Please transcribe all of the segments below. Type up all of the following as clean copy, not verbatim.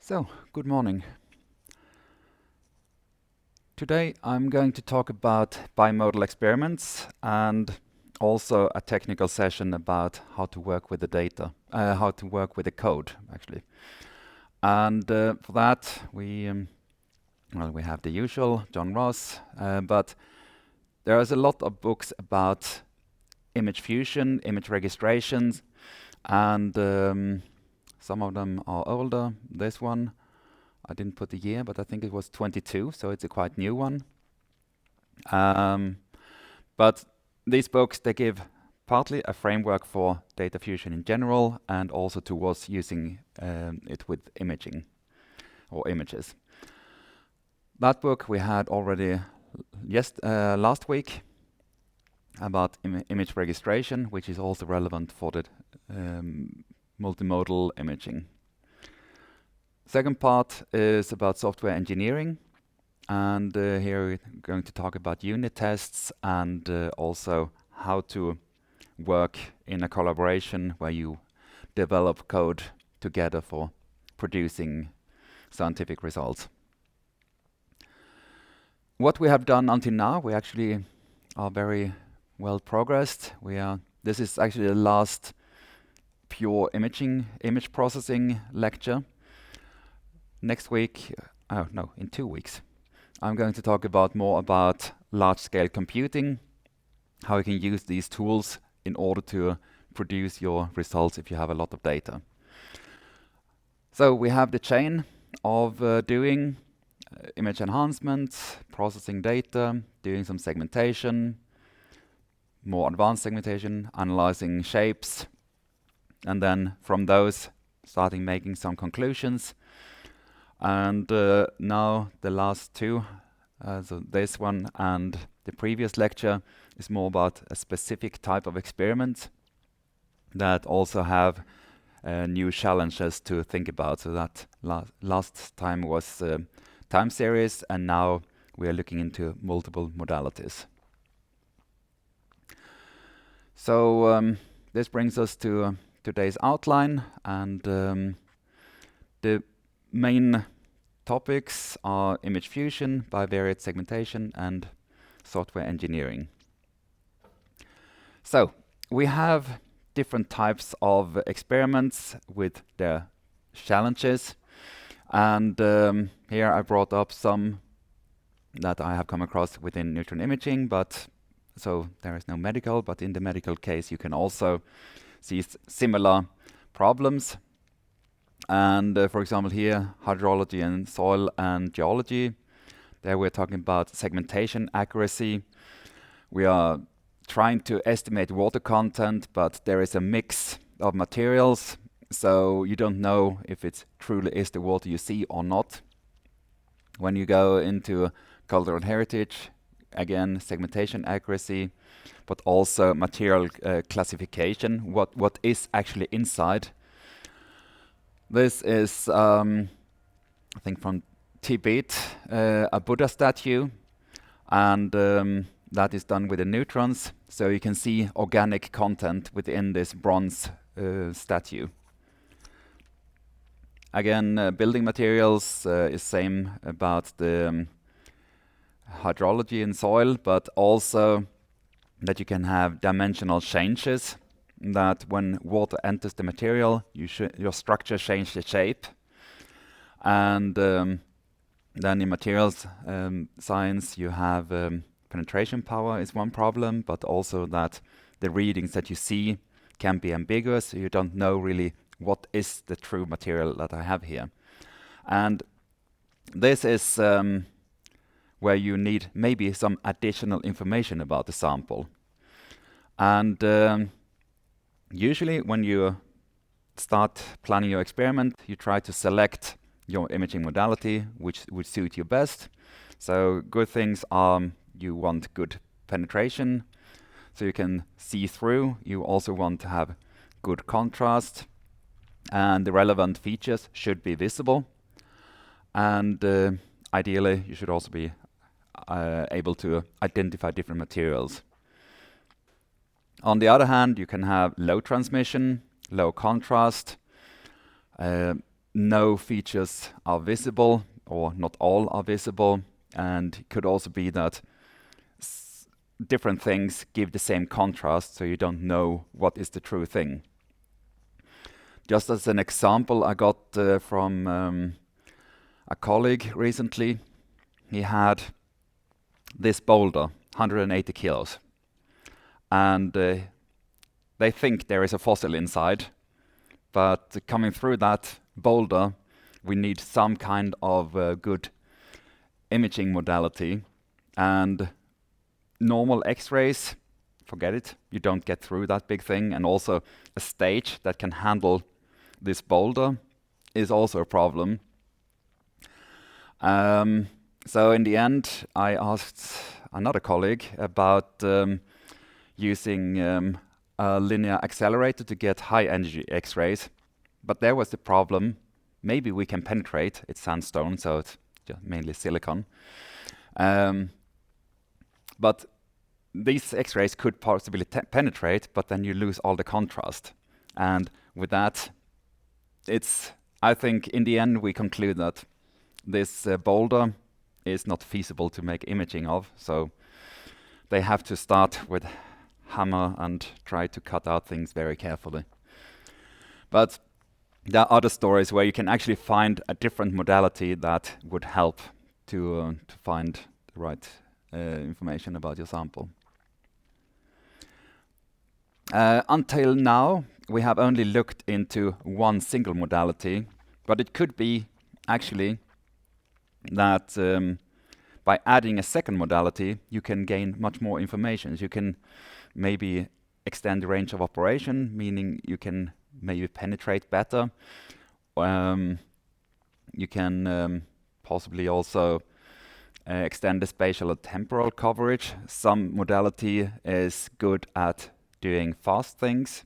So, good morning. Today I'm going to talk about bimodal experiments and also a technical session about how to work with the data, how to work with the code, actually. And for that, we have the usual, John Ross, but there is a lot of books about image fusion, image registrations, and some of them are older. This one, I didn't put the year, but I think it was 22, so it's a quite new one. But these books, they give partly a framework for data fusion in general and also towards using it with imaging or images. That book we had already last week about image registration, which is also relevant for the multimodal imaging. Second part is about software engineering, and here we're going to talk about unit tests and also how to work in a collaboration where you develop code together for producing scientific results. What we have done until now, we actually are very well progressed. This is actually the last pure image processing lecture. Next week, in 2 weeks, I'm going to talk more about large-scale computing, how you can use these tools in order to produce your results if you have a lot of data. So we have the chain of doing image enhancement, processing data, doing some segmentation, more advanced segmentation, analyzing shapes, and then from those starting making some conclusions. And now the last two, so this one and the previous lecture, is more about a specific type of experiment that also have new challenges to think about. So that last time was time series, and now we are looking into multiple modalities. So this brings us to today's outline, and the main topics are image fusion, bivariate segmentation, and software engineering. So we have different types of experiments with their challenges, and here I brought up some that I have come across within neutron imaging, but so there is no medical, but in the medical case you can also see similar problems. And for example here, hydrology and soil and geology, there we're talking about segmentation accuracy. We are trying to estimate water content, but there is a mix of materials, so you don't know if it truly is the water you see or not. When you go into cultural heritage, again, segmentation accuracy, but also material classification, what is actually inside. This is, I think, from Tibet, a Buddha statue, and that is done with the neutrons, so you can see organic content within this bronze statue. Again, building materials is same about the hydrology in soil, but also that you can have dimensional changes, that when water enters the material, your structure changes the shape. And then in materials science, you have penetration power is one problem, but also that the readings that you see can be ambiguous, so you don't know really what is the true material that I have here. And this is where you need maybe some additional information about the sample. And usually when you start planning your experiment, you try to select your imaging modality which would suit you best. So good things are you want good penetration, so you can see through. You also want to have good contrast, and the relevant features should be visible. And ideally, you should also be able to identify different materials. On the other hand, you can have low transmission, low contrast, no features are visible, or not all are visible, and it could also be that different things give the same contrast, so you don't know what is the true thing. Just as an example, I got from a colleague recently. He had this boulder, 180 kilos, and they think there is a fossil inside, but coming through that boulder, we need some kind of good imaging modality, and normal X-rays, forget it, you don't get through that big thing, and also a stage that can handle this boulder is also a problem. So in the end, I asked another colleague about using a linear accelerator to get high energy X-rays, but there was the problem. Maybe we can penetrate. It's sandstone, so it's just mainly silicon. But these X-rays could possibly penetrate, but then you lose all the contrast. And with that, I think in the end we conclude that this boulder is not feasible to make imaging of, so they have to start with hammer and try to cut out things very carefully. But there are other stories where you can actually find a different modality that would help to find the right information about your sample. Until now, we have only looked into one single modality, but it could be actually that by adding a second modality, you can gain much more information. You can maybe extend the range of operation, meaning you can maybe penetrate better. You can possibly also extend the spatial and temporal coverage. Some modality is good at doing fast things,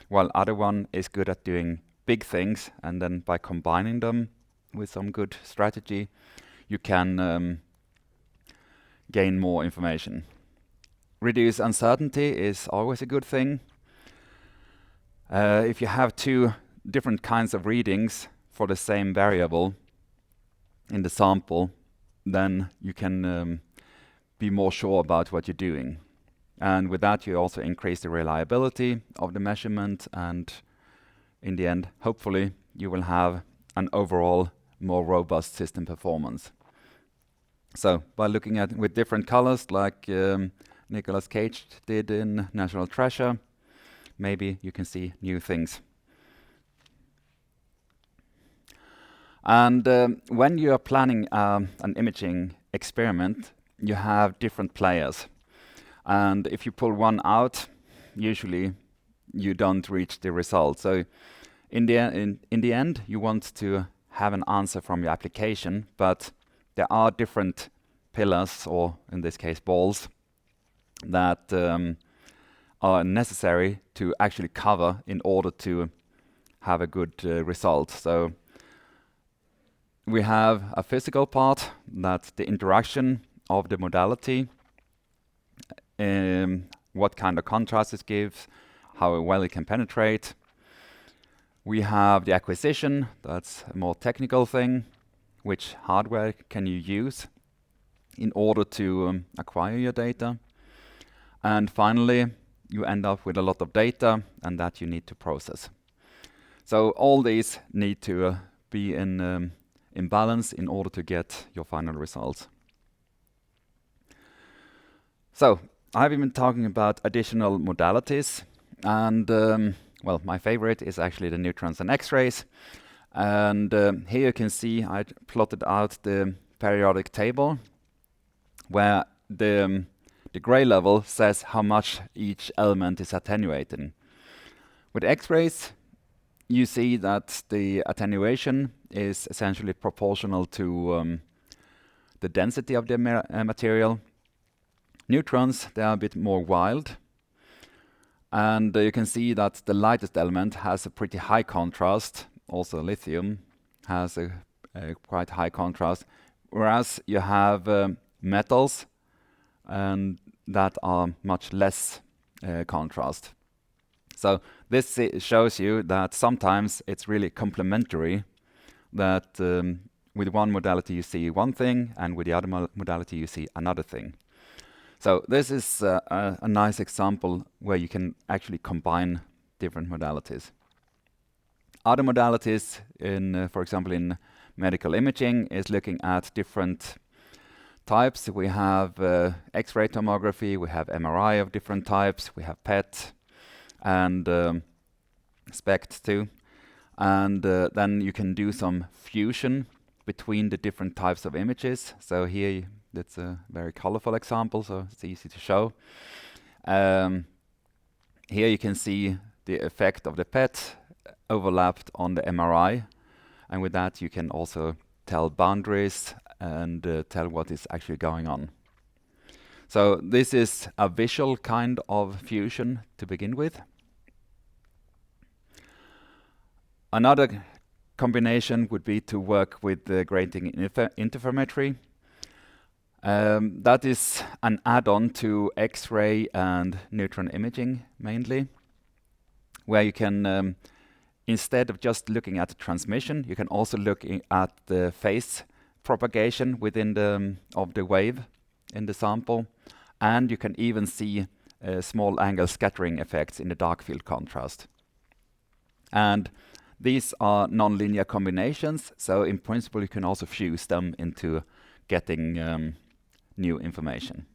while other one is good at doing big things, and then by combining them with some good strategy, you can gain more information. Reduce uncertainty is always a good thing. If you have two different kinds of readings for the same variable in the sample, then you can be more sure about what you're doing. And with that, you also increase the reliability of the measurement, and in the end, hopefully, you will have an overall more robust system performance. So by looking at with different colors, like Nicolas Cage did in National Treasure, maybe you can see new things. And when you are planning an imaging experiment, you have different players. And if you pull one out, usually you don't reach the result. So in the end, you want to have an answer from your application, but there are different pillars, or in this case balls, that are necessary to actually cover in order to have a good result. So we have a physical part, that's the interaction of the modality, what kind of contrast it gives, how well it can penetrate. We have the acquisition, that's a more technical thing. Which hardware can you use in order to acquire your data? And finally, you end up with a lot of data, and that you need to process. So all these need to be in balance in order to get your final results. So I've been talking about additional modalities, and well, my favorite is actually the neutrons and X-rays. And here you can see I plotted out the periodic table where the gray level says how much each element is attenuating. With X-rays, you see that the attenuation is essentially proportional to the density of the material. Neutrons, they are a bit more wild. And you can see that the lightest element has a pretty high contrast. Also lithium has a quite high contrast, whereas you have metals and that are much less contrast. So this shows you that sometimes it's really complementary that with one modality you see one thing, and with the other modality you see another thing. So this is a nice example where you can actually combine different modalities. Other modalities, for example, in medical imaging, is looking at different types. We have X-ray tomography, we have MRI of different types, we have PET, and SPECT too. And then you can do some fusion between the different types of images. So here, that's a very colorful example, so it's easy to show. Here you can see the effect of the PET overlapped on the MRI, and with that you can also tell boundaries and tell what is actually going on. So this is a visual kind of fusion to begin with. Another combination would be to work with the grating interferometry. That is an add-on to X-ray and neutron imaging mainly, where you can, instead of just looking at the transmission, you can also look at the phase propagation within the wave in the sample, and you can even see small angle scattering effects in the dark field contrast. And these are nonlinear combinations, so in principle you can also fuse them into getting new information.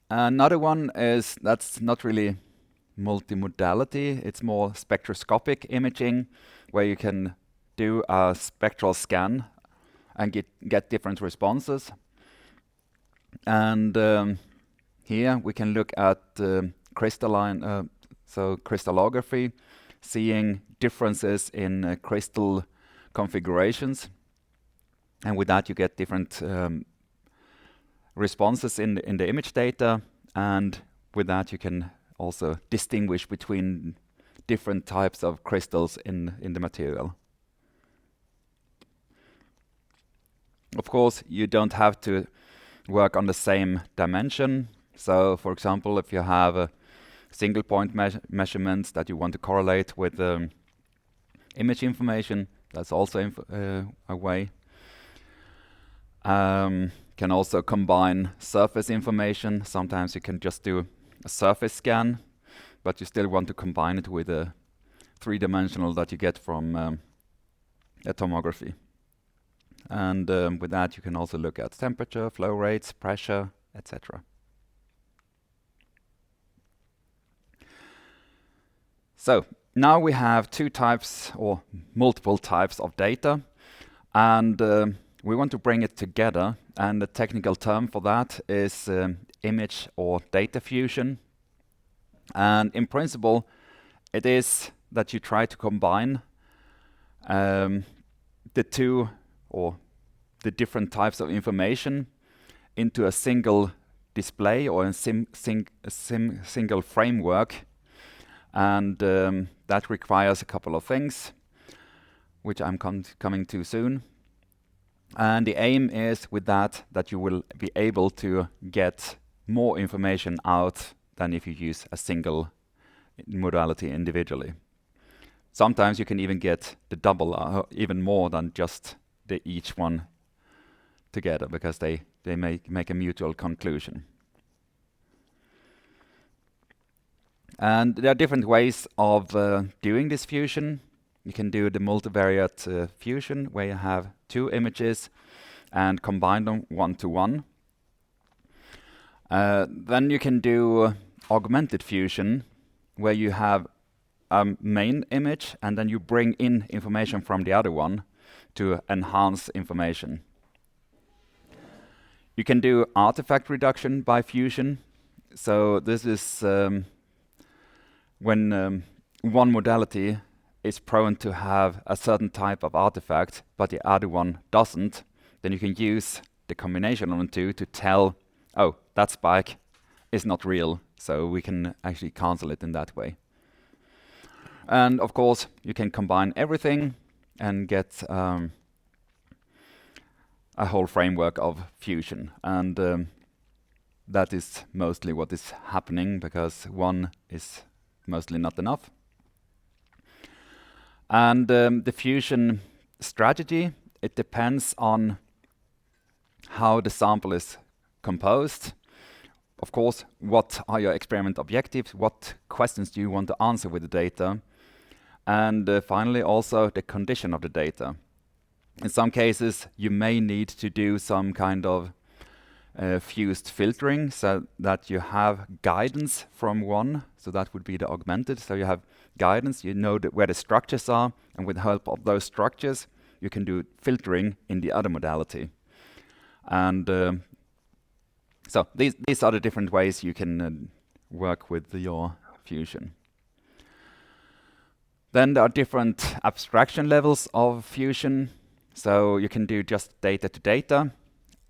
Another one is, that's not really multimodality, it's more spectroscopic imaging, where you can do a spectral scan and get different responses. And here we can look at crystalline, so crystallography, seeing differences in crystal configurations, and with that you get different responses in the image data, and with that you can also distinguish between different types of crystals in the material. Of course, you don't have to work on the same dimension. So, for example, if you have single point measurements that you want to correlate with image information, that's also a way. Can also combine surface information. Sometimes you can just do a surface scan, but you still want to combine it with a three-dimensional that you get from a tomography. And with that you can also look at temperature, flow rates, pressure, etc. So now we have two types or multiple types of data, and we want to bring it together, and the technical term for that is image or data fusion. And in principle it is that you try to combine the two or the different types of information into a single display or a single framework. And that requires a couple of things, which I'm coming to soon. And the aim is with that you will be able to get more information out than if you use a single modality individually. Sometimes you can even get the double, even more than just the each one together, because they make a mutual conclusion. And there are different ways of doing this fusion. You can do the multivariate fusion, where you have two images and combine them one to one. Then you can do augmented fusion, where you have a main image and then you bring in information from the other one to enhance information. You can do artifact reduction by fusion. So this is when one modality is prone to have a certain type of artifact, but the other one doesn't, then you can use the combination of the two to tell, oh, that spike is not real, so we can actually cancel it in that way. And of course, you can combine everything and get a whole framework of fusion. And that is mostly what is happening, because one is mostly not enough. And the fusion strategy, it depends on how the sample is composed. Of course, what are your experiment objectives? What questions do you want to answer with the data? And finally, also the condition of the data. In some cases, you may need to do some kind of fused filtering so that you have guidance from one. So that would be the augmented. So you have guidance, you know where the structures are, and with the help of those structures, you can do filtering in the other modality. And so these are the different ways you can work with your fusion. Then there are different abstraction levels of fusion. So you can do just data to data,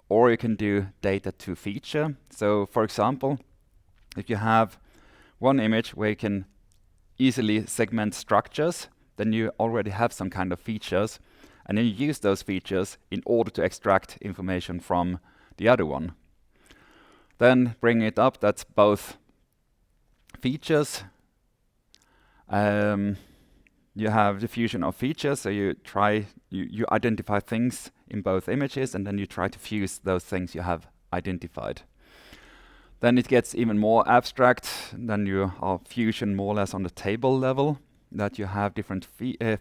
or you can do data to feature. So for example, if you have one image where you can easily segment structures, then you already have some kind of features, and then you use those features in order to extract information from the other one. Then bring it up, that's both features. You have the fusion of features, so you identify things in both images, and then you try to fuse those things you have identified. Then it gets even more abstract. Then you are fusion more or less on the table level, that you have different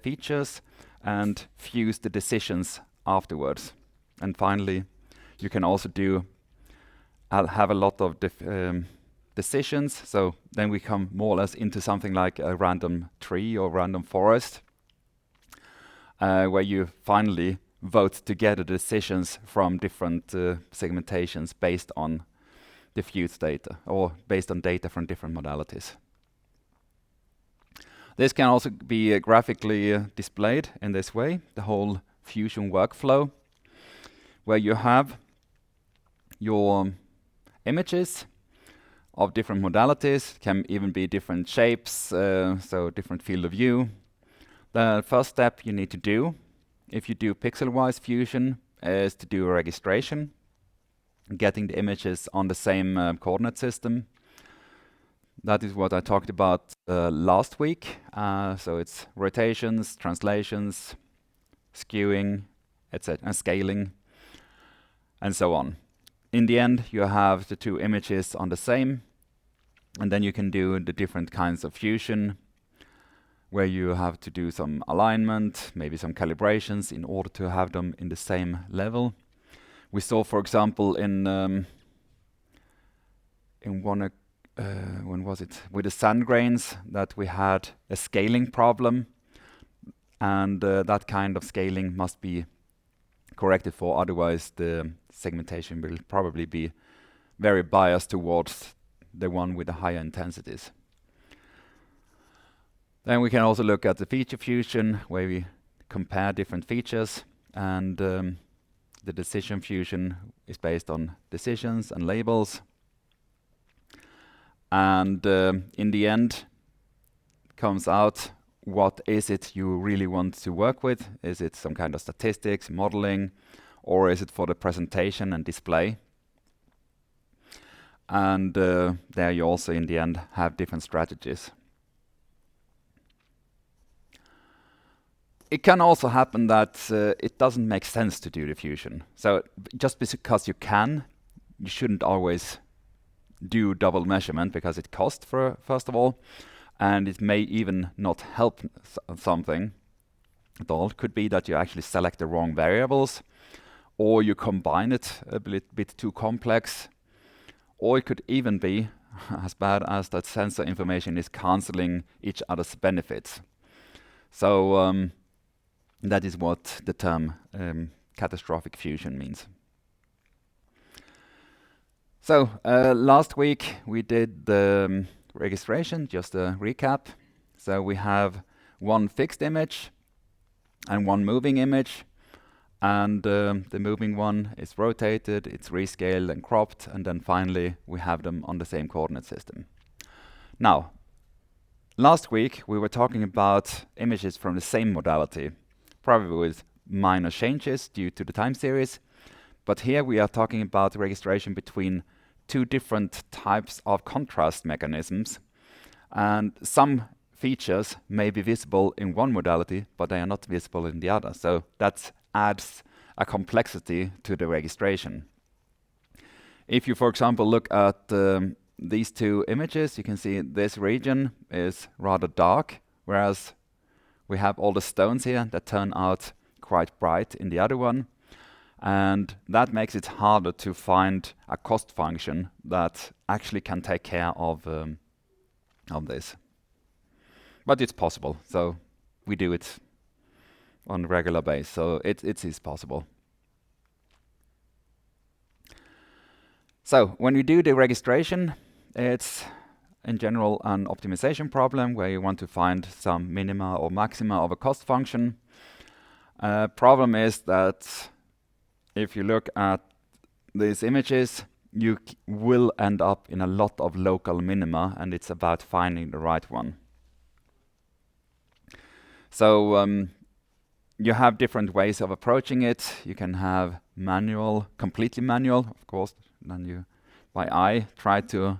features and fuse the decisions afterwards. And finally, you can also have a lot of decisions. So then we come more or less into something like a random tree or random forest, where you finally vote together decisions from different segmentations based on the fused data, or based on data from different modalities. This can also be graphically displayed in this way, the whole fusion workflow, where you have your images of different modalities, can even be different shapes, so different field of view. The first step you need to do, if you do pixel-wise fusion, is to do a registration, getting the images on the same coordinate system. That is what I talked about last week. So it's rotations, translations, skewing, etc., and scaling, and so on. In the end, you have the two images on the same, and then you can do the different kinds of fusion, where you have to do some alignment, maybe some calibrations in order to have them in the same level. We saw, for example, in one, when was it? With the sand grains, that we had a scaling problem, and that kind of scaling must be corrected for, otherwise the segmentation will probably be very biased towards the one with the higher intensities. Then we can also look at the feature fusion, where we compare different features, and the decision fusion is based on decisions and labels. And in the end, comes out, what is it you really want to work with? Is it some kind of statistics, modeling, or is it for the presentation and display? And there you also, in the end, have different strategies. It can also happen that it doesn't make sense to do the fusion. So just because you can, you shouldn't always do double measurement, because it costs, first of all, and it may even not help something at all. It could be that you actually select the wrong variables, or you combine it a bit too complex, or it could even be as bad as that sensor information is cancelling each other's benefits. So that is what the term catastrophic fusion means. So last week we did the registration, just a recap. So we have one fixed image and one moving image, and the moving one is rotated, it's rescaled and cropped, and then finally we have them on the same coordinate system. Now, last week we were talking about images from the same modality, probably with minor changes due to the time series, but here we are talking about registration between two different types of contrast mechanisms, and some features may be visible in one modality, but they are not visible in the other. So that adds a complexity to the registration. If you, for example, look at these two images, you can see this region is rather dark, whereas we have all the stones here that turn out quite bright in the other one. And that makes it harder to find a cost function that actually can take care of this. But it's possible, so we do it on a regular basis, so it is possible. So when we do the registration, it's in general an optimization problem where you want to find some minima or maxima of a cost function. Problem is that if you look at these images, you will end up in a lot of local minima, and it's about finding the right one. So you have different ways of approaching it. You can have manual, completely manual, of course, then you by eye try to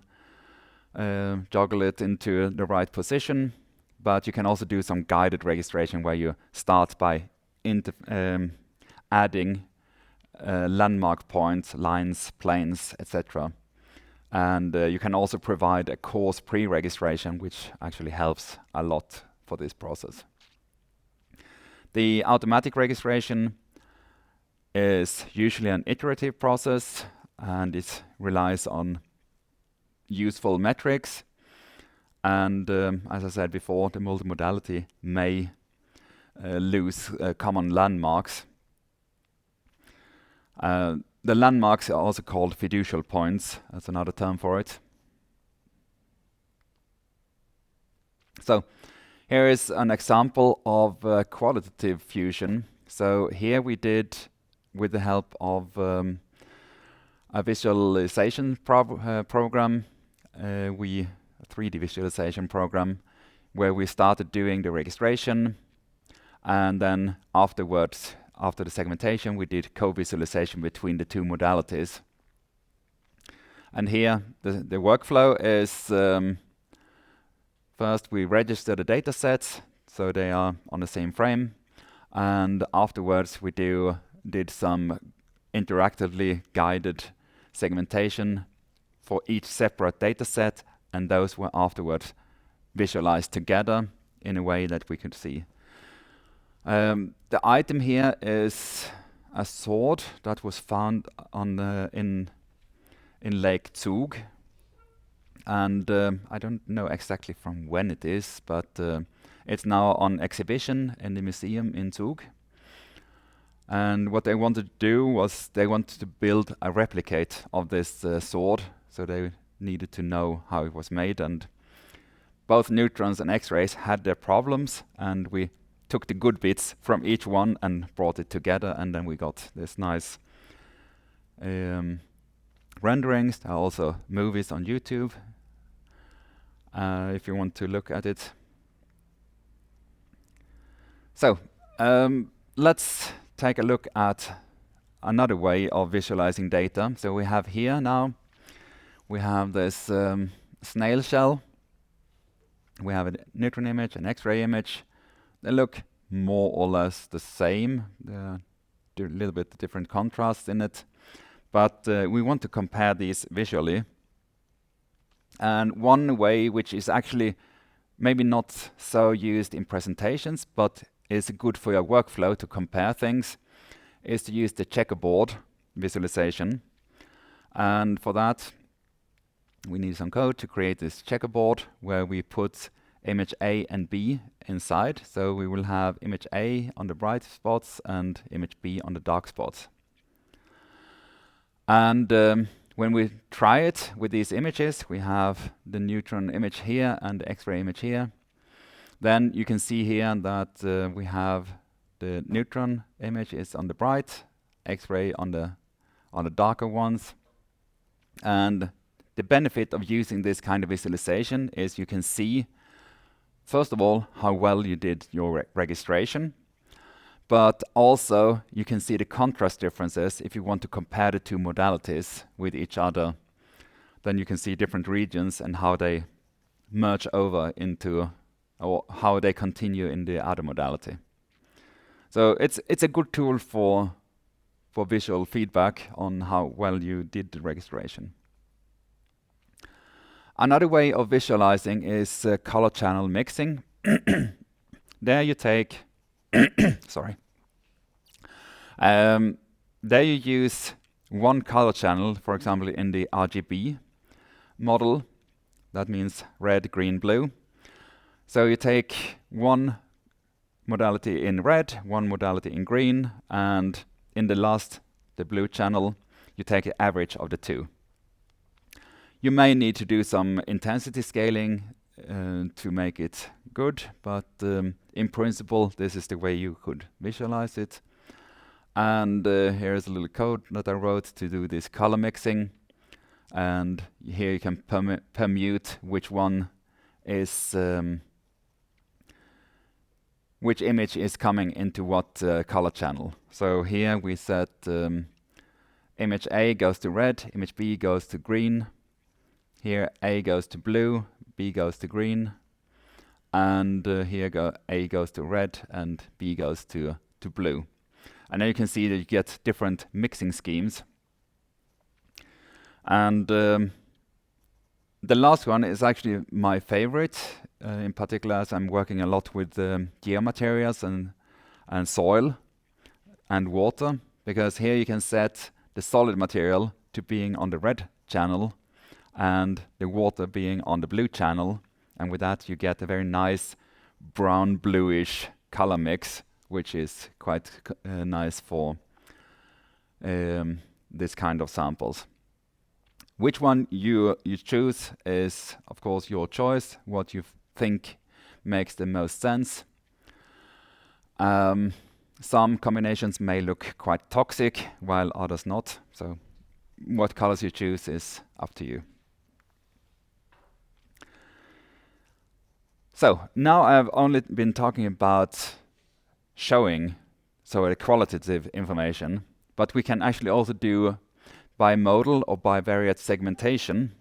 juggle it into the right position, but you can also do some guided registration where you start by adding landmark points, lines, planes, etc. And you can also provide a coarse pre-registration, which actually helps a lot for this process. The automatic registration is usually an iterative process, and it relies on useful metrics. And as I said before, the multimodality may lose common landmarks. The landmarks are also called fiducial points. That's another term for it. So here is an example of qualitative fusion. So here we did, with the help of a visualization program, a 3D visualization program, where we started doing the registration, and then afterwards, after the segmentation, we did co-visualization between the two modalities. And here, the workflow is first we register the data sets, so they are on the same frame, and afterwards we did some interactively guided segmentation for each separate data set, and those were afterwards visualized together in a way that we could see. The item here is a sword that was found on in Lake Zug, and I don't know exactly from when it is, but it's now on exhibition in the museum in Zug. And what they wanted to do was they wanted to build a replicate of this sword, so they needed to know how it was made, and both neutrons and X-rays had their problems, and we took the good bits from each one and brought it together, and then we got this nice renderings. There are also movies on YouTube if you want to look at it. So let's take a look at another way of visualizing data. So we have here now, we have this snail shell. We have a neutron image, an X-ray image. They look more or less the same. There are a little bit different contrasts in it. But we want to compare these visually. And one way, which is actually maybe not so used in presentations, but is good for your workflow to compare things, is to use the checkerboard visualization. And for that, we need some code to create this checkerboard where we put image A and B inside. So we will have image A on the bright spots and image B on the dark spots. And when we try it with these images, we have the neutron image here and the X-ray image here. Then you can see here that we have the neutron image is on the bright, X-ray on the darker ones. And the benefit of using this kind of visualization is you can see, first of all, how well you did your registration, but also you can see the contrast differences if you want to compare the two modalities with each other. Then you can see different regions and how they merge over into or how they continue in the other modality. So it's a good tool for visual feedback on how well you did the registration. Another way of visualizing is color channel mixing. There you take, sorry. There you use one color channel, for example, in the RGB model. That means red, green, blue. So you take one modality in red, one modality in green, and in the last, the blue channel, you take the average of the two. You may need to do some intensity scaling to make it good, but in principle, this is the way you could visualize it. And here's a little code that I wrote to do this color mixing. And here you can permute which one is, which image is coming into what color channel. So here we set image A goes to red, image B goes to green. Here A goes to blue, B goes to green. And here A goes to red and B goes to blue. And now you can see that you get different mixing schemes. And the last one is actually my favorite, in particular as I'm working a lot with geomaterials and soil and water, because here you can set the solid material to being on the red channel and the water being on the blue channel. And with that you get a very nice brown bluish color mix, which is quite nice for this kind of samples. Which one you choose is, of course, your choice, what you think makes the most sense. Some combinations may look quite toxic, while others not. So what colors you choose is up to you. So now I've only been talking about showing, so a qualitative information, but we can actually also do bimodal or bivariate segmentation.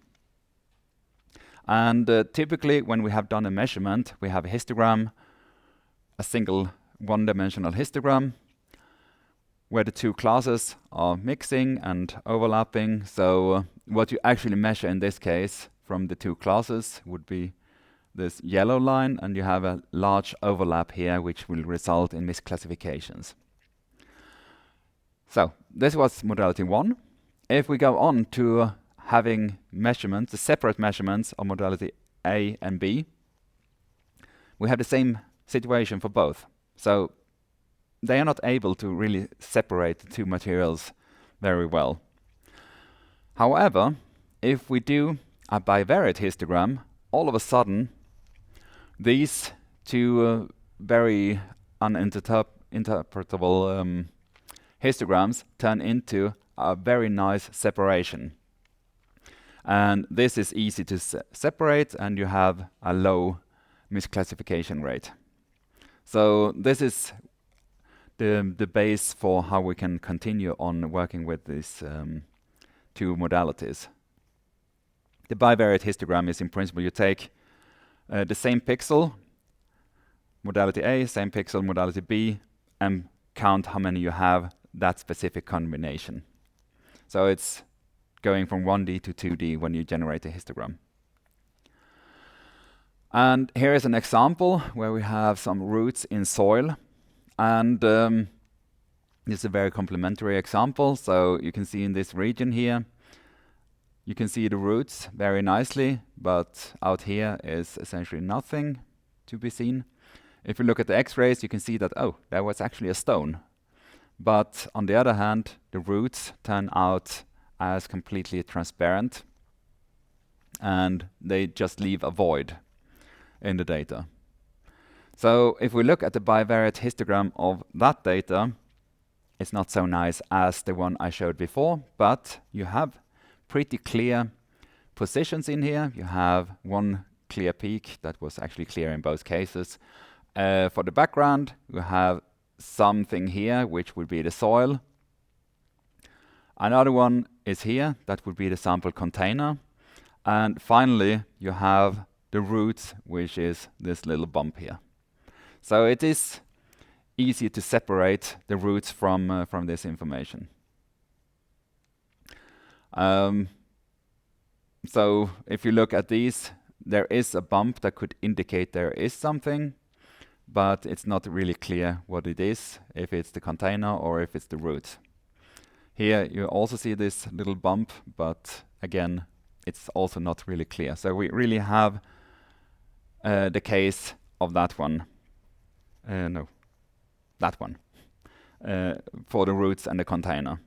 And typically when we have done a measurement, we have a histogram, a single one-dimensional histogram, where the two classes are mixing and overlapping. So what you actually measure in this case from the two classes would be this yellow line, and you have a large overlap here which will result in misclassifications. So this was modality 1. If we go on to having measurements, the separate measurements of modality A and B, we have the same situation for both. So they are not able to really separate the two materials very well. However, if we do a bivariate histogram, all of a sudden these two very uninterpretable histograms turn into a very nice separation. And this is easy to separate, and you have a low misclassification rate. So this is the base for how we can continue on working with these two modalities. The bivariate histogram is, in principle, you take the same pixel, modality A, same pixel, modality B, and count how many you have that specific combination. So it's going from 1D to 2D when you generate a histogram. And here is an example where we have some roots in soil. And this is a very complementary example. So you can see in this region here, you can see the roots very nicely, but out here is essentially nothing to be seen. If you look at the X-rays, you can see that, oh, there was actually a stone. But on the other hand, the roots turn out as completely transparent, and they just leave a void in the data. So if we look at the bivariate histogram of that data, it's not so nice as the one I showed before, but you have pretty clear positions in here. You have one clear peak that was actually clear in both cases. For the background, you have something here, which would be the soil. Another one is here, that would be the sample container. And finally, you have the roots, which is this little bump here. So it is easy to separate the roots from this information. So if you look at these, there is a bump that could indicate there is something, but it's not really clear what it is, if it's the container or if it's the root. Here you also see this little bump, but again, it's also not really clear. So we really have the case of that one. No, that one, for the roots and the container.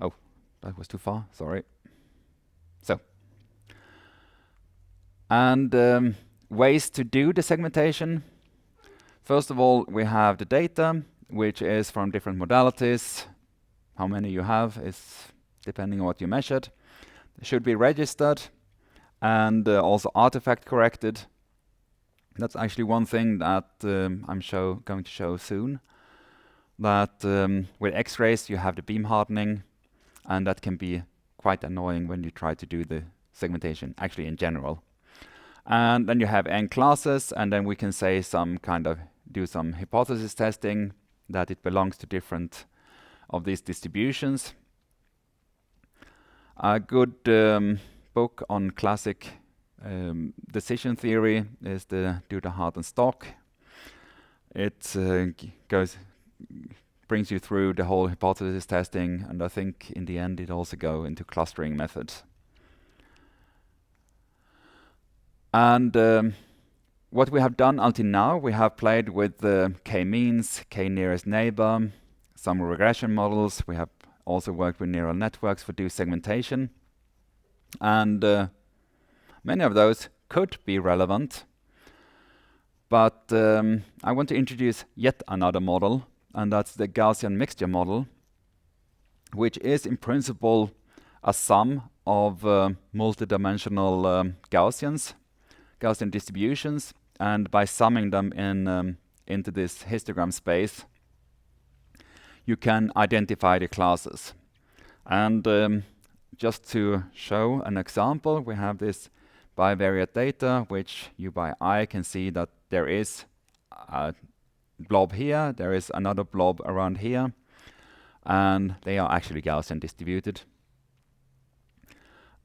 Oh, that was too far, sorry. So, and ways to do the segmentation. First of all, we have the data, which is from different modalities. How many you have is depending on what you measured. It should be registered and also artifact corrected. That's actually one thing that I'm going to show soon. That with X-rays you have the beam hardening, and that can be quite annoying when you try to do the segmentation, actually in general. And then you have n classes, and then we can say do some hypothesis testing that it belongs to different of these distributions. A good book on classic decision theory is the Do the Hard and Stock. It brings you through the whole hypothesis testing, and I think in the end it also goes into clustering methods. And what we have done until now, we have played with k-means, k-nearest neighbor, some regression models. We have also worked with neural networks for do segmentation. And many of those could be relevant. But I want to introduce yet another model, and that's the Gaussian mixture model, which is in principle a sum of multidimensional Gaussian distributions, and by summing them into this histogram space, you can identify the classes. And just to show an example, we have this bivariate data, which you by eye can see that there is a blob here, there is another blob around here, and they are actually Gaussian distributed.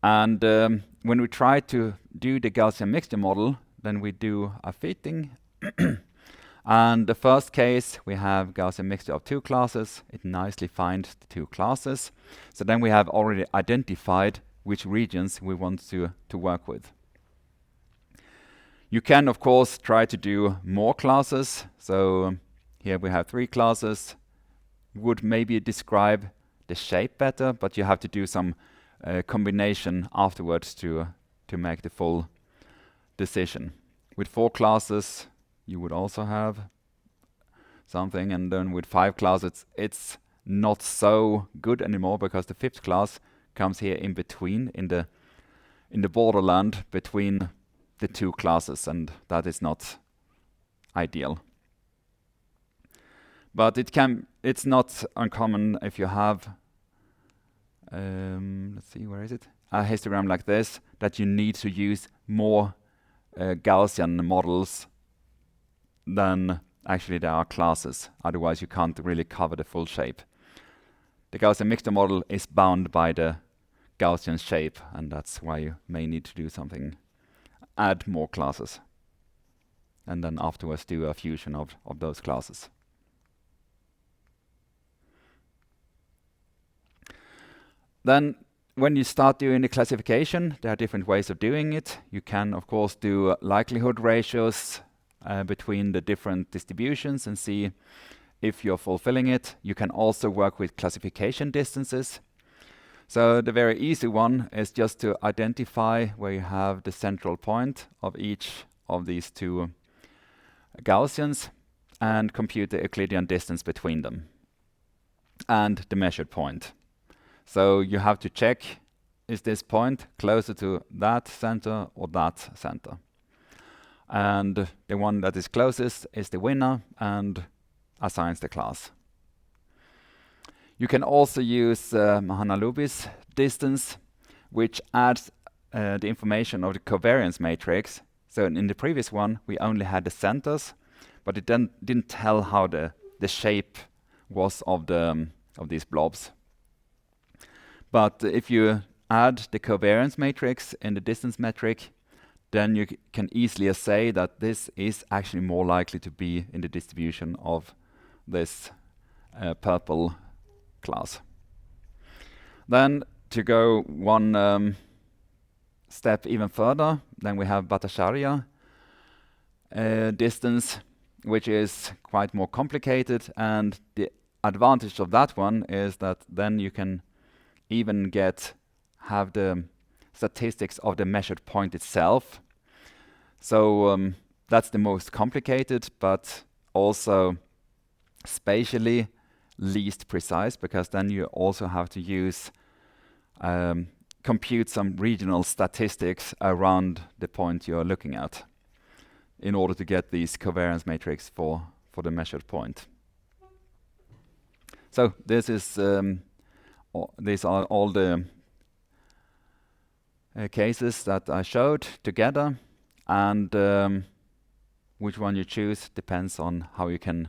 And when we try to do the Gaussian mixture model, then we do a fitting. And the first case, we have Gaussian mixture of two classes. It nicely finds the two classes. So then we have already identified which regions we want to work with. You can, of course, try to do more classes. So here we have three classes. Would maybe describe the shape better, but you have to do some combination afterwards to make the full decision. With four classes, you would also have something, and then with five classes, it's not so good anymore because the fifth class comes here in between, in the borderland between the two classes, and that is not ideal. But it's not uncommon if you have let's see, where is it? A histogram like this, that you need to use more Gaussian models than actually there are classes. Otherwise, you can't really cover the full shape. The Gaussian mixture model is bound by the Gaussian shape, and that's why you may need to do something, add more classes, and then afterwards do a fusion of those classes. Then when you start doing the classification, there are different ways of doing it. You can, of course, do likelihood ratios between the different distributions and see if you're fulfilling it. You can also work with classification distances. So the very easy one is just to identify where you have the central point of each of these two Gaussians and compute the Euclidean distance between them and the measured point. So you have to check, is this point closer to that center or that center? And the one that is closest is the winner and assigns the class. You can also use Mahalanobis distance, which adds the information of the covariance matrix. So in the previous one, we only had the centers, but it then didn't tell how the shape was of these blobs. But if you add the covariance matrix in the distance metric, then you can easily say that this is actually more likely to be in the distribution of this purple class. Then to go one step even further, then we have Bhattacharya distance, which is quite more complicated, and the advantage of that one is that then you can even have the statistics of the measured point itself. So that's the most complicated, but also spatially least precise, because then you also have to use compute some regional statistics around the point you're looking at in order to get these covariance matrix for the measured point. So this is these are all the cases that I showed together, and which one you choose depends on how you can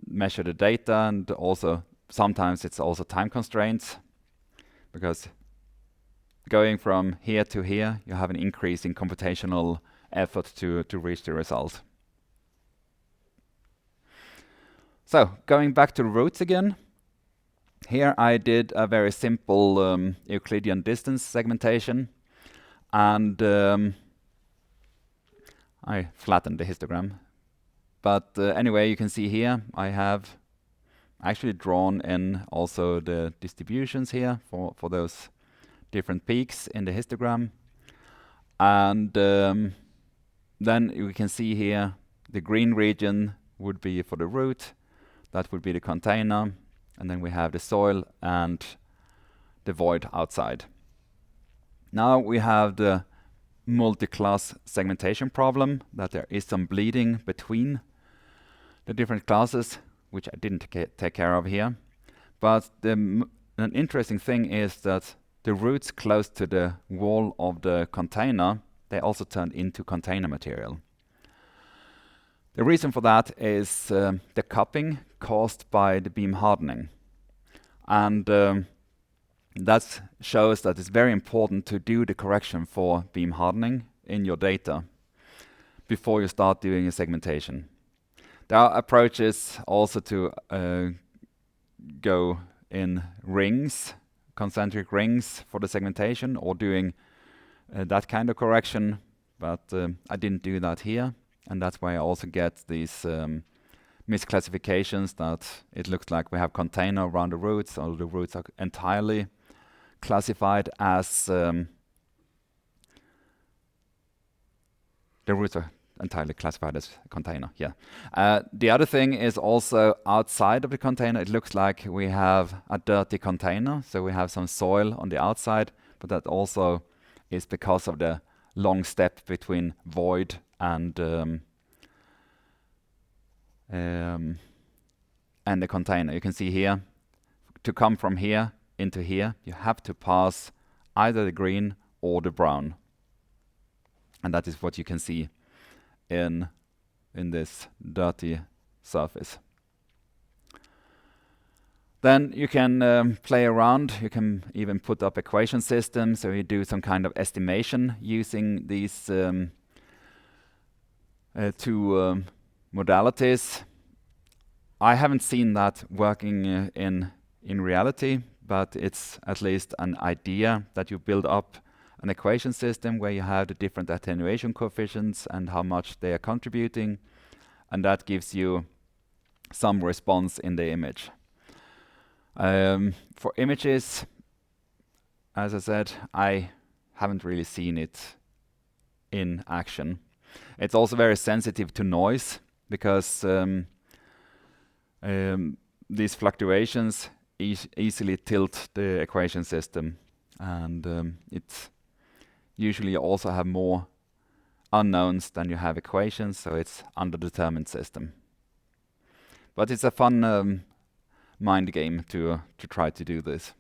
measure the data, and also sometimes it's also time constraints, because going from here to here you have an increase in computational effort to reach the result. So going back to the roots again, here I did a very simple Euclidean distance segmentation, and I flattened the histogram. But anyway, you can see here I have actually drawn in also the distributions here for those different peaks in the histogram. And then we can see here the green region would be for the root, that would be the container, and then we have the soil and the void outside. Now we have the multi-class segmentation problem, that there is some bleeding between the different classes, which I didn't take care of here. But an interesting thing is that the roots close to the wall of the container, they also turned into container material. The reason for that is the cupping caused by the beam hardening. And that shows that it's very important to do the correction for beam hardening in your data before you start doing a segmentation. There are approaches also to go in rings, concentric rings for the segmentation, or doing that kind of correction, but I didn't do that here, and that's why I also get these misclassifications, that it looks like we have container around the roots, or the roots are entirely classified as the roots are entirely classified as container. Yeah. The other thing is also outside of the container, it looks like we have a dirty container, so we have some soil on the outside, but that also is because of the long step between void and the container. You can see here, to come from here into here, you have to pass either the green or the brown, and that is what you can see in this dirty surface. Then you can play around. You can even put up equation systems, so you do some kind of estimation using these two modalities. I haven't seen that working in reality, but it's at least an idea that you build up an equation system where you have the different attenuation coefficients and how much they are contributing, and that gives you some response in the image. For images, as I said, I haven't really seen it in action. It's also very sensitive to noise, because these fluctuations easily tilt the equation system, and it's usually also have more unknowns than you have equations, so it's underdetermined system. But it's a fun mind game to try to do this.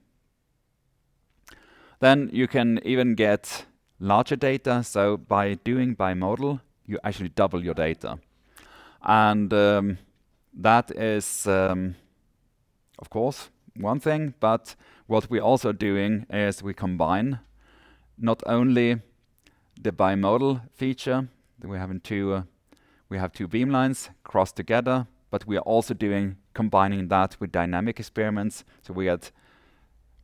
Then you can even get larger data. So by doing bimodal, you actually double your data. And that is, of course, one thing. But what we're also doing is we combine not only the bimodal feature that we have in we have two beamlines crossed together, but we are also combining that with dynamic experiments. So we get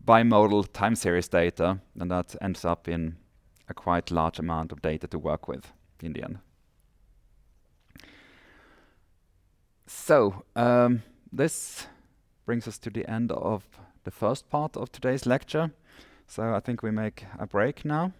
bimodal time series data, and that ends up in a quite large amount of data to work with in the end. So this brings us to the end of the first part of today's lecture. So I think we make a break now.